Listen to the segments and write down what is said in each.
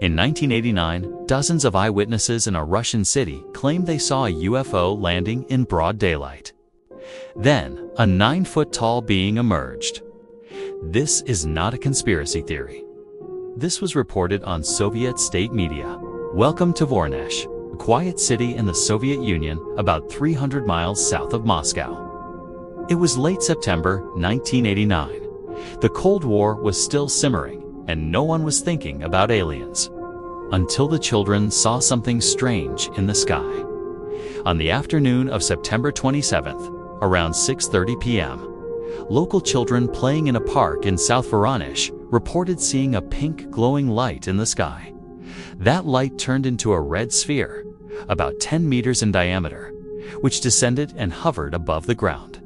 In 1989, dozens of eyewitnesses in a Russian city claimed they saw a UFO landing in broad daylight. Then, a 9-foot-tall being emerged. This is not a conspiracy theory. This was reported on Soviet state media. Welcome to Voronezh, a quiet city in the Soviet Union about 300 miles south of Moscow. It was late September 1989. The Cold War was still simmering, and no one was thinking about aliens. Until the children saw something strange in the sky. On the afternoon of September 27th, around 6:30 p.m., local children playing in a park in South Voronezh reported seeing a pink glowing light in the sky. That light turned into a red sphere, about 10 meters in diameter, which descended and hovered above the ground.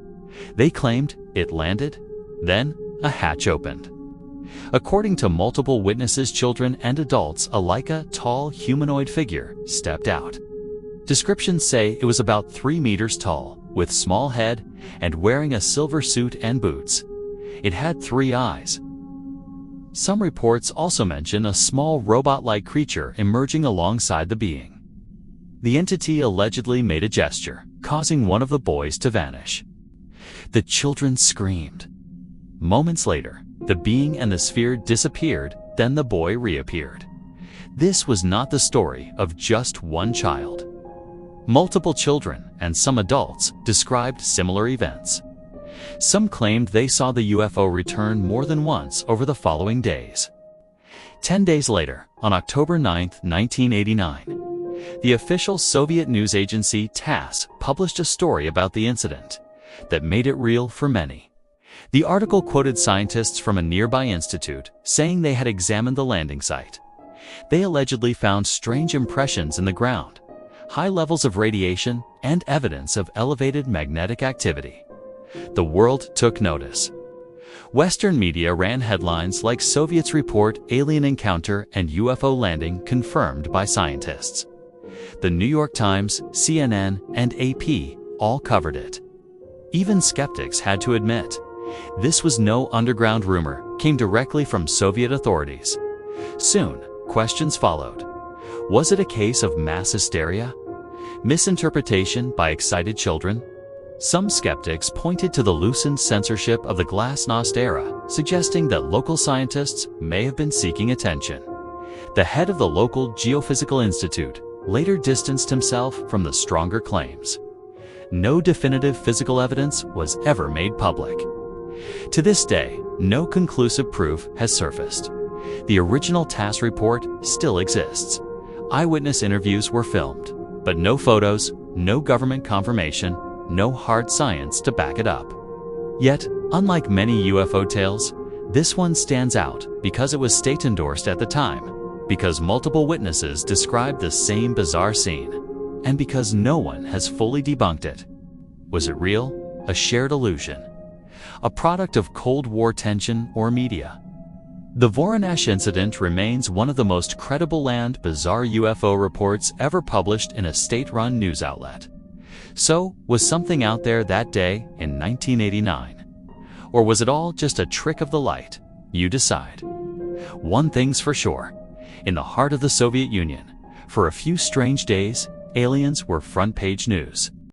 They claimed it landed, then a hatch opened. According to multiple witnesses, children and adults alike, a tall humanoid figure stepped out. Descriptions say it was about 3 meters tall, with small head and wearing a silver suit and boots. It had 3 eyes. Some reports also mention a small robot-like creature emerging alongside the being. The entity allegedly made a gesture, causing one of the boys to vanish. The children screamed. Moments later, the being and the sphere disappeared, then the boy reappeared. This was not the story of just one child. Multiple children and some adults described similar events. Some claimed they saw the UFO return more than once over the following days. 10 days later, on October 9, 1989, the official Soviet news agency TASS published a story about the incident that made it real for many. The article quoted scientists from a nearby institute saying they had examined the landing site. They allegedly found strange impressions in the ground, high levels of radiation, and evidence of elevated magnetic activity. The world took notice. Western media ran headlines like "Soviets report alien encounter and UFO landing confirmed by scientists." The New York Times, CNN, and AP all covered it. Even skeptics had to admit, this was no underground rumor, came directly from Soviet authorities. Soon, questions followed. Was it a case of mass hysteria? Misinterpretation by excited children? Some skeptics pointed to the loosened censorship of the Glasnost era, suggesting that local scientists may have been seeking attention. The head of the local Geophysical Institute later distanced himself from the stronger claims. No definitive physical evidence was ever made public. To this day, no conclusive proof has surfaced. The original TASS report still exists. Eyewitness interviews were filmed, but no photos, no government confirmation, no hard science to back it up. Yet, unlike many UFO tales, this one stands out because it was state-endorsed at the time, because multiple witnesses described the same bizarre scene, and because no one has fully debunked it. Was it real? A shared illusion? A product of Cold War tension or media? The Voronezh incident remains one of the most credible and bizarre UFO reports ever published in a state-run news outlet. So, was something out there that day in 1989? Or was it all just a trick of the light? You decide. One thing's for sure. In the heart of the Soviet Union, for a few strange days, aliens were front-page news.